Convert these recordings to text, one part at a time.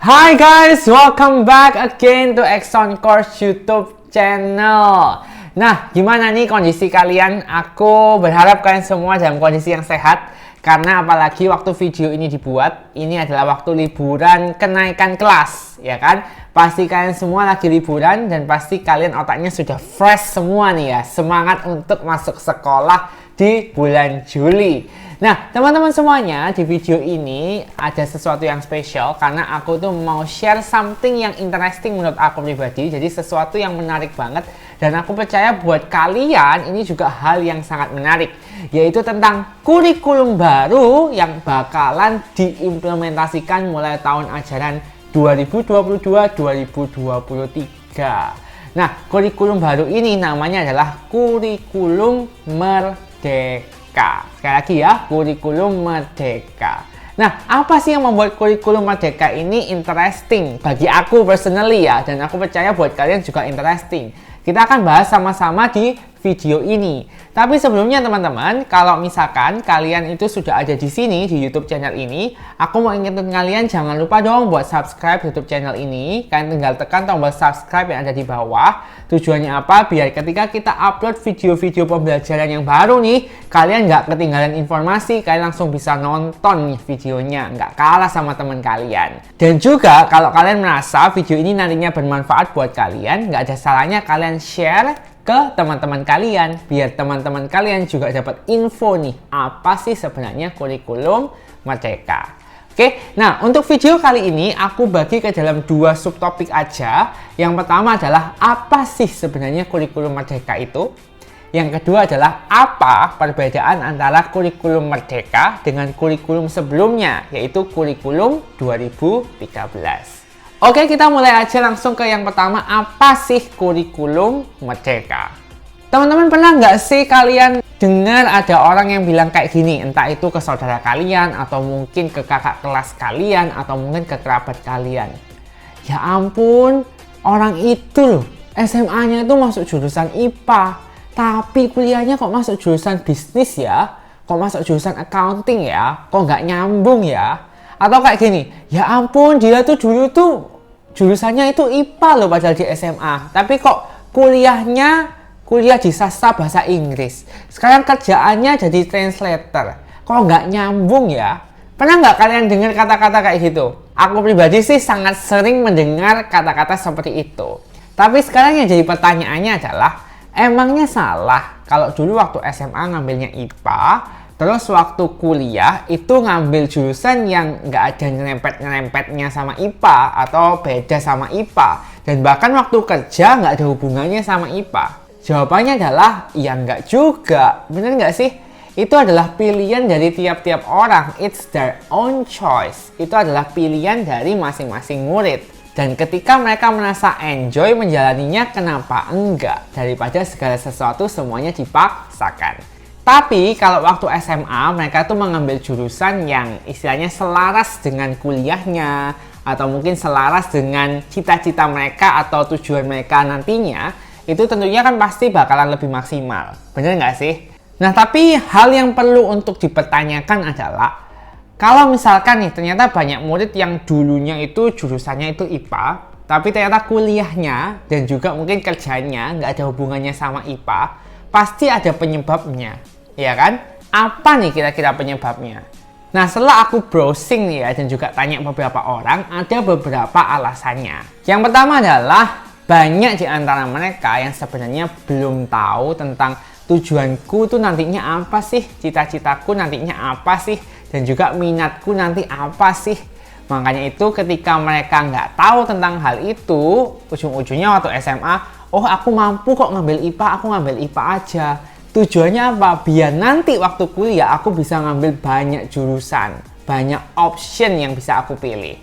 Hi guys, welcome back again to Exxon Course YouTube channel. Nah, gimana nih kondisi kalian? Aku berharap kalian semua dalam kondisi yang sehat. Karena apalagi waktu video ini dibuat, ini adalah waktu liburan kenaikan kelas, ya kan? Pasti kalian semua lagi liburan dan pasti kalian otaknya sudah fresh semua nih ya. Semangat untuk masuk sekolah di bulan Juli. Nah, teman-teman semuanya, di video ini ada sesuatu yang spesial karena aku tuh mau share something yang interesting menurut aku pribadi. Jadi sesuatu yang menarik banget dan aku percaya buat kalian ini juga hal yang sangat menarik, yaitu tentang kurikulum baru yang bakalan diimplementasikan mulai tahun ajaran 2022-2023. Nah, kurikulum baru ini namanya adalah kurikulum Merdeka. Sekali lagi ya, kurikulum Merdeka. Nah, apa sih yang membuat kurikulum Merdeka ini interesting bagi aku personally ya, dan aku percaya buat kalian juga interesting. Kita akan bahas sama-sama di video ini. Tapi sebelumnya teman-teman, kalau misalkan kalian itu sudah ada di sini di YouTube channel ini, aku mau ingetin kalian jangan lupa dong buat subscribe YouTube channel ini. Kalian tinggal tekan tombol subscribe yang ada di bawah. Tujuannya apa? Biar ketika kita upload video-video pembelajaran yang baru nih, kalian nggak ketinggalan informasi, kalian langsung bisa nonton nih videonya, nggak kalah sama teman kalian. Dan juga kalau kalian merasa video ini nantinya bermanfaat buat kalian, nggak ada salahnya kalian share ke teman-teman kalian, biar teman-teman kalian juga dapat info nih, apa sih sebenarnya kurikulum Merdeka. Oke, nah untuk video kali ini aku bagi ke dalam dua subtopik aja. Yang pertama adalah apa sih sebenarnya kurikulum Merdeka itu? Yang kedua adalah apa perbedaan antara kurikulum Merdeka dengan kurikulum sebelumnya, yaitu kurikulum 2013. Oke, kita mulai aja langsung ke yang pertama, apa sih kurikulum Merdeka? Teman-teman pernah nggak sih kalian dengar ada orang yang bilang kayak gini, entah itu ke saudara kalian, atau mungkin ke kakak kelas kalian, atau mungkin ke kerabat kalian. Ya ampun, orang itu loh, SMA-nya itu masuk jurusan IPA, tapi kuliahnya kok masuk jurusan bisnis ya? Kok masuk jurusan accounting ya? Kok nggak nyambung ya? Atau kayak gini, ya ampun dia tuh dulu tuh jurusannya itu IPA loh padahal di SMA. Tapi kok kuliah di sastra bahasa Inggris. Sekarang kerjaannya jadi translator. Kok nggak nyambung ya? Pernah nggak kalian dengar kata-kata kayak gitu? Aku pribadi sih sangat sering mendengar kata-kata seperti itu. Tapi sekarang yang jadi pertanyaannya adalah, emangnya salah kalau dulu waktu SMA ngambilnya IPA, terus waktu kuliah itu ngambil jurusan yang nggak ada nyerempet-nyerempetnya sama IPA atau beda sama IPA. Dan bahkan waktu kerja nggak ada hubungannya sama IPA. Jawabannya adalah ya nggak juga. Bener nggak sih? Itu adalah pilihan dari tiap-tiap orang. It's their own choice. Itu adalah pilihan dari masing-masing murid. Dan ketika mereka merasa enjoy menjalaninya, kenapa enggak? Daripada segala sesuatu semuanya dipaksakan. Tapi kalau waktu SMA mereka tuh mengambil jurusan yang istilahnya selaras dengan kuliahnya, atau mungkin selaras dengan cita-cita mereka atau tujuan mereka nantinya, itu tentunya kan pasti bakalan lebih maksimal. Bener nggak sih? Nah, tapi hal yang perlu untuk dipertanyakan adalah, kalau misalkan nih ternyata banyak murid yang dulunya itu jurusannya itu IPA, tapi ternyata kuliahnya dan juga mungkin kerjanya nggak ada hubungannya sama IPA, pasti ada penyebabnya. Ya kan? Apa nih kira-kira penyebabnya? Nah, setelah aku browsing nih ya dan juga tanya beberapa orang, ada beberapa alasannya. Yang pertama adalah banyak di antara mereka yang sebenarnya belum tahu tentang tujuanku tuh nantinya apa sih, cita-citaku nantinya apa sih, dan juga minatku nanti apa sih. Makanya itu ketika mereka nggak tahu tentang hal itu, ujung-ujungnya waktu SMA, oh aku mampu kok ngambil IPA, aku ngambil IPA aja. Tujuannya apa? Biar nanti waktu kuliah aku bisa ngambil banyak jurusan, banyak option yang bisa aku pilih.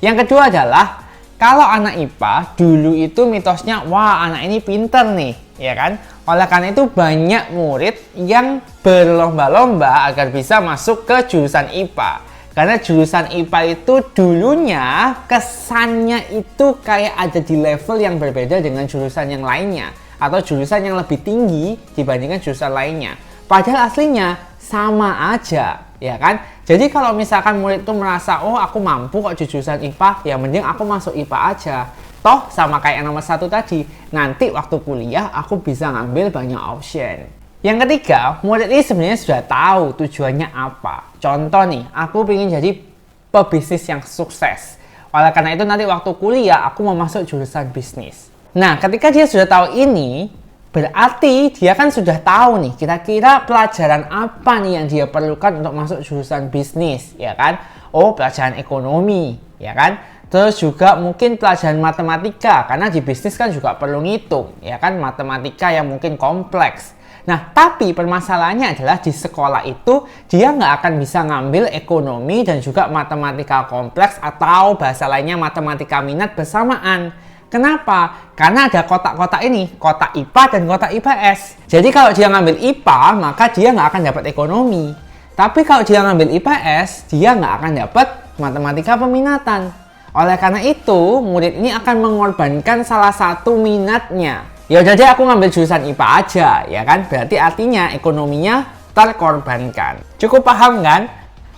Yang kedua adalah, kalau anak IPA dulu itu mitosnya, wah anak ini pinter nih, ya kan? Oleh karena itu banyak murid yang berlomba-lomba agar bisa masuk ke jurusan IPA. Karena jurusan IPA itu dulunya kesannya itu kayak ada di level yang berbeda dengan jurusan yang lainnya, atau jurusan yang lebih tinggi dibandingkan jurusan lainnya. Padahal aslinya sama aja, ya kan? Jadi kalau misalkan murid itu merasa, oh aku mampu kok jurusan IPA, ya mending aku masuk IPA aja. Toh sama kayak yang nomor 1 tadi, nanti waktu kuliah aku bisa ngambil banyak option. Yang ketiga, murid ini sebenarnya sudah tahu tujuannya apa. Contoh nih, aku ingin jadi pebisnis yang sukses. Oleh karena itu nanti waktu kuliah aku mau masuk jurusan bisnis. Nah, ketika dia sudah tahu ini, berarti dia kan sudah tahu nih kira-kira pelajaran apa nih yang dia perlukan untuk masuk jurusan bisnis, ya kan? Oh, pelajaran ekonomi, ya kan? Terus juga mungkin pelajaran matematika, karena di bisnis kan juga perlu ngitung, ya kan? Matematika yang mungkin kompleks. Nah, tapi permasalahannya adalah di sekolah itu dia nggak akan bisa ngambil ekonomi dan juga matematika kompleks atau bahasa lainnya matematika minat bersamaan. Kenapa? Karena ada kotak-kotak ini, kotak IPA dan kotak IPS. Jadi kalau dia ngambil IPA, maka dia nggak akan dapat ekonomi. Tapi kalau dia ngambil IPS, dia nggak akan dapat matematika peminatan. Oleh karena itu, murid ini akan mengorbankan salah satu minatnya. Ya udah deh aku ngambil jurusan IPA aja, ya kan? Berarti artinya ekonominya terkorbankan. Cukup paham kan?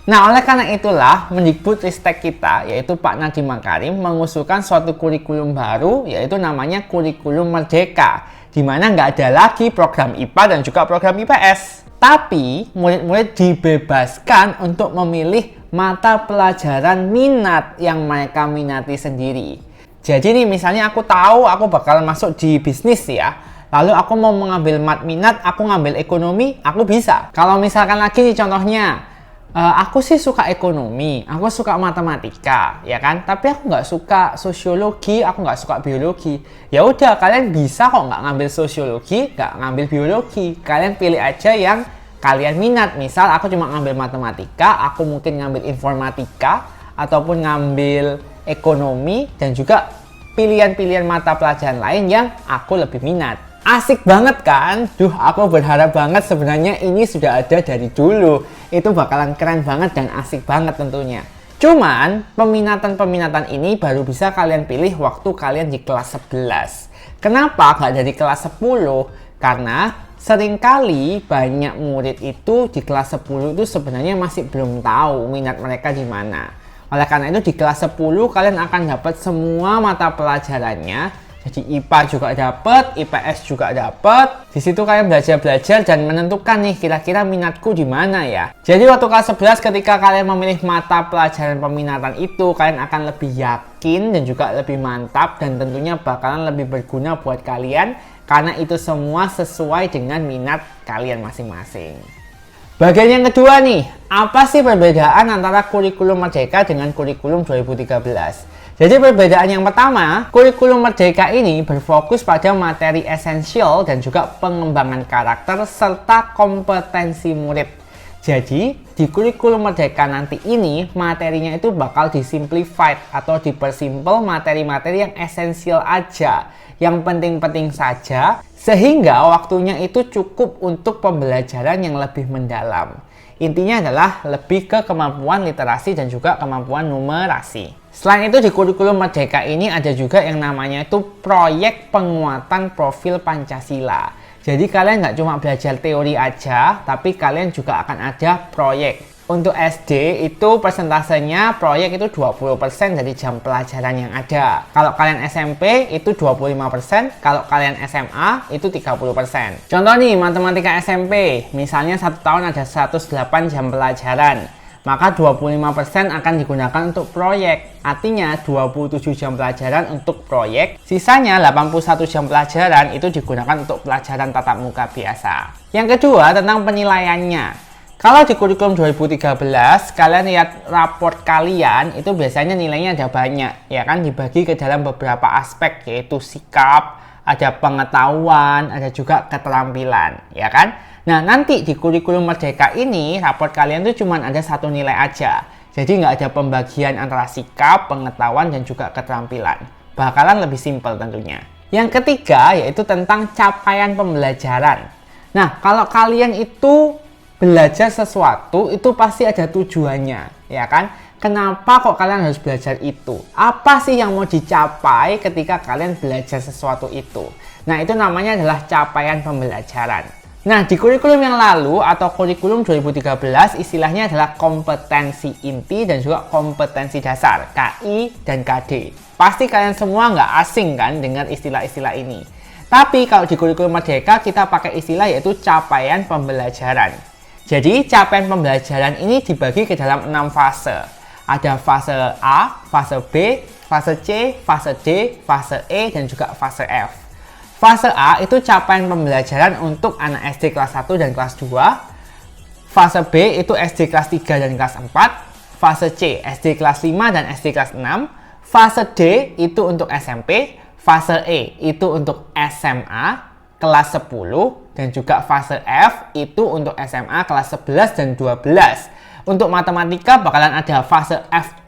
Nah, oleh karena itulah Mendikbudristek kita, yaitu Pak Nadiem Makarim, mengusulkan suatu kurikulum baru, yaitu namanya Kurikulum Merdeka, di mana nggak ada lagi program IPA dan juga program IPS. Tapi, murid-murid dibebaskan untuk memilih mata pelajaran minat yang mereka minati sendiri. Jadi nih, misalnya aku tahu aku bakal masuk di bisnis ya, lalu aku mau mengambil minat, aku ngambil ekonomi, aku bisa. Kalau misalkan lagi nih contohnya, aku sih suka ekonomi, aku suka matematika, ya kan? Tapi aku nggak suka sosiologi, aku nggak suka biologi. Ya udah, kalian bisa kok nggak ngambil sosiologi, nggak ngambil biologi. Kalian pilih aja yang kalian minat. Misal aku cuma ngambil matematika, aku mungkin ngambil informatika, ataupun ngambil ekonomi, dan juga pilihan-pilihan mata pelajaran lain yang aku lebih minat. Asik banget kan? Duh, aku berharap banget sebenarnya ini sudah ada dari dulu. Itu bakalan keren banget dan asik banget tentunya. Cuman, peminatan-peminatan ini baru bisa kalian pilih waktu kalian di kelas 11. Kenapa nggak dari kelas 10? Karena seringkali banyak murid itu di kelas 10 itu sebenarnya masih belum tahu minat mereka di mana. Oleh karena itu di kelas 10 kalian akan dapat semua mata pelajarannya. Jadi IPA juga dapat, IPS juga dapat. Di situ kalian belajar dan menentukan nih kira-kira minatku di mana ya. Jadi waktu kelas 11 ketika kalian memilih mata pelajaran peminatan itu, kalian akan lebih yakin dan juga lebih mantap dan tentunya bakalan lebih berguna buat kalian karena itu semua sesuai dengan minat kalian masing-masing. Bagian yang kedua nih, apa sih perbedaan antara kurikulum Merdeka dengan kurikulum 2013? Jadi perbedaan yang pertama, kurikulum Merdeka ini berfokus pada materi esensial dan juga pengembangan karakter serta kompetensi murid. Jadi, di kurikulum Merdeka nanti ini, materinya itu bakal disimplified atau dipersimpel materi-materi yang esensial aja, yang penting-penting saja, sehingga waktunya itu cukup untuk pembelajaran yang lebih mendalam. Intinya adalah lebih ke kemampuan literasi dan juga kemampuan numerasi. Selain itu di kurikulum Merdeka ini ada juga yang namanya itu proyek penguatan profil Pancasila. Jadi kalian nggak cuma belajar teori aja, tapi kalian juga akan ada proyek. Untuk SD itu persentasenya proyek itu 20% dari jam pelajaran yang ada. Kalau kalian SMP itu 25%, kalau kalian SMA itu 30%. Contoh nih matematika SMP, misalnya 1 tahun ada 108 jam pelajaran. Maka 25% akan digunakan untuk proyek. Artinya 27 jam pelajaran untuk proyek, sisanya 81 jam pelajaran itu digunakan untuk pelajaran tatap muka biasa. Yang kedua tentang penilaiannya. Kalau di kurikulum 2013, kalian lihat raport kalian itu biasanya nilainya ada banyak, ya kan, dibagi ke dalam beberapa aspek yaitu sikap, ada pengetahuan, ada juga keterampilan, ya kan? Nah, nanti di kurikulum Merdeka ini, raport kalian tuh cuma ada satu nilai aja. Jadi nggak ada pembagian antara sikap, pengetahuan, dan juga keterampilan. Bakalan lebih simpel tentunya. Yang ketiga, yaitu tentang capaian pembelajaran. Nah, kalau kalian itu belajar sesuatu, itu pasti ada tujuannya, ya kan? Kenapa kok kalian harus belajar itu? Apa sih yang mau dicapai ketika kalian belajar sesuatu itu? Nah, itu namanya adalah capaian pembelajaran. Nah, di kurikulum yang lalu atau kurikulum 2013 istilahnya adalah kompetensi inti dan juga kompetensi dasar, KI dan KD. Pasti kalian semua nggak asing kan dengan istilah-istilah ini. Tapi kalau di kurikulum Merdeka kita pakai istilah yaitu capaian pembelajaran. Jadi capaian pembelajaran ini dibagi ke dalam 6 fase. Ada fase A, fase B, fase C, fase D, fase E, dan juga fase F. Fase A itu capaian pembelajaran untuk anak SD kelas 1 dan kelas 2. Fase B itu SD kelas 3 dan kelas 4. Fase C SD kelas 5 dan SD kelas 6. Fase D itu untuk SMP. Fase E itu untuk SMA kelas 10. Dan juga fase F itu untuk SMA kelas 11 dan 12. Untuk matematika bakalan ada fase F+,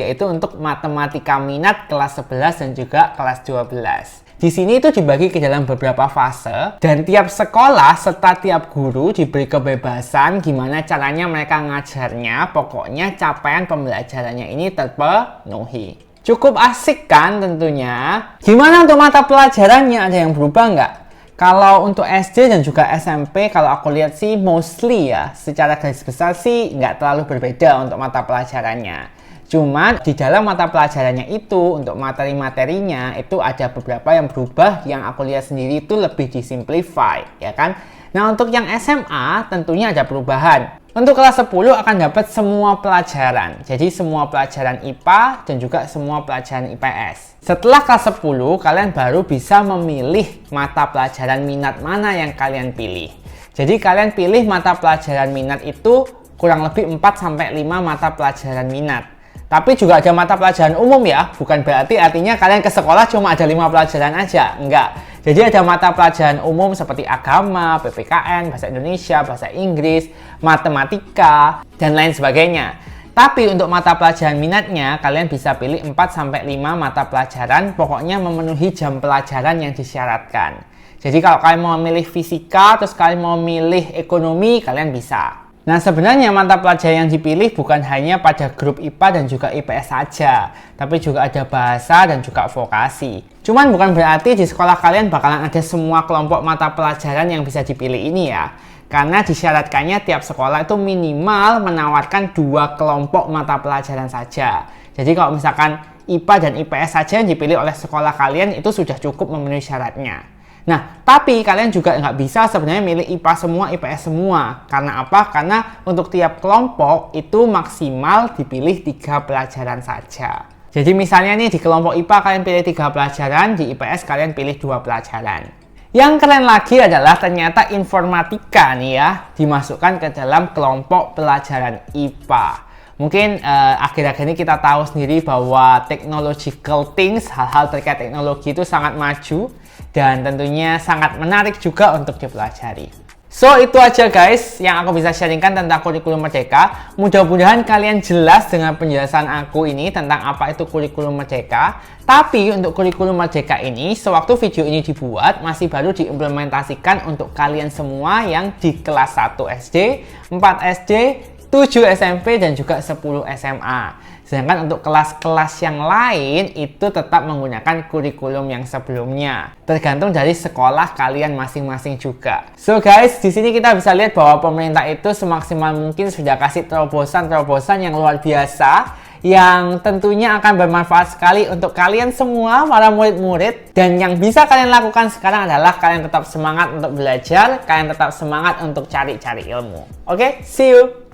yaitu untuk matematika minat kelas 11 dan juga kelas 12. Di sini itu dibagi ke dalam beberapa fase dan tiap sekolah serta tiap guru diberi kebebasan gimana caranya mereka ngajarnya, pokoknya capaian pembelajarannya ini terpenuhi. Cukup asik kan tentunya? Gimana untuk mata pelajarannya, ada yang berubah nggak? Kalau untuk SD dan juga SMP, kalau aku lihat sih mostly ya, secara garis besar sih nggak terlalu berbeda untuk mata pelajarannya. Cuma di dalam mata pelajarannya itu, untuk materi-materinya itu ada beberapa yang berubah yang aku lihat sendiri itu lebih disimplify, ya kan? Nah, untuk yang SMA tentunya ada perubahan. Untuk kelas 10 akan dapat semua pelajaran. Jadi semua pelajaran IPA dan juga semua pelajaran IPS. Setelah kelas 10, kalian baru bisa memilih mata pelajaran minat mana yang kalian pilih. Jadi kalian pilih mata pelajaran minat itu kurang lebih 4-5 mata pelajaran minat. Tapi juga ada mata pelajaran umum ya, bukan berarti artinya kalian ke sekolah cuma ada 5 pelajaran aja, enggak. Jadi ada mata pelajaran umum seperti agama, PPKN, bahasa Indonesia, bahasa Inggris, matematika, dan lain sebagainya. Tapi untuk mata pelajaran minatnya, kalian bisa pilih 4-5 mata pelajaran, pokoknya memenuhi jam pelajaran yang disyaratkan. Jadi kalau kalian mau milih fisika, terus kalian mau milih ekonomi, kalian bisa. Nah, sebenarnya mata pelajaran yang dipilih bukan hanya pada grup IPA dan juga IPS saja, tapi juga ada bahasa dan juga vokasi. Cuman bukan berarti di sekolah kalian bakalan ada semua kelompok mata pelajaran yang bisa dipilih ini ya. Karena disyaratkannya tiap sekolah itu minimal menawarkan 2 kelompok mata pelajaran saja. Jadi kalau misalkan IPA dan IPS saja yang dipilih oleh sekolah kalian itu sudah cukup memenuhi syaratnya. Nah, tapi kalian juga nggak bisa sebenarnya milih IPA semua, IPS semua. Karena apa? Karena untuk tiap kelompok itu maksimal dipilih 3 pelajaran saja. Jadi misalnya nih di kelompok IPA kalian pilih 3 pelajaran, di IPS kalian pilih 2 pelajaran. Yang keren lagi adalah ternyata informatika nih ya, dimasukkan ke dalam kelompok pelajaran IPA. Mungkin akhir-akhir ini kita tahu sendiri bahwa technological things, hal-hal terkait teknologi itu sangat maju dan tentunya sangat menarik juga untuk dipelajari. So, itu aja guys yang aku bisa sharingkan tentang kurikulum Merdeka. Mudah-mudahan kalian jelas dengan penjelasan aku ini tentang apa itu kurikulum Merdeka. Tapi untuk kurikulum Merdeka ini, sewaktu video ini dibuat, masih baru diimplementasikan untuk kalian semua yang di kelas 1 SD, 4 SD, 7 SMP, dan juga 10 SMA. Sedangkan untuk kelas-kelas yang lain itu tetap menggunakan kurikulum yang sebelumnya. Tergantung dari sekolah kalian masing-masing juga. So guys, di sini kita bisa lihat bahwa pemerintah itu semaksimal mungkin sudah kasih terobosan-terobosan yang luar biasa yang tentunya akan bermanfaat sekali untuk kalian semua para murid-murid. Dan yang bisa kalian lakukan sekarang adalah kalian tetap semangat untuk belajar, kalian tetap semangat untuk cari-cari ilmu. Oke, see you!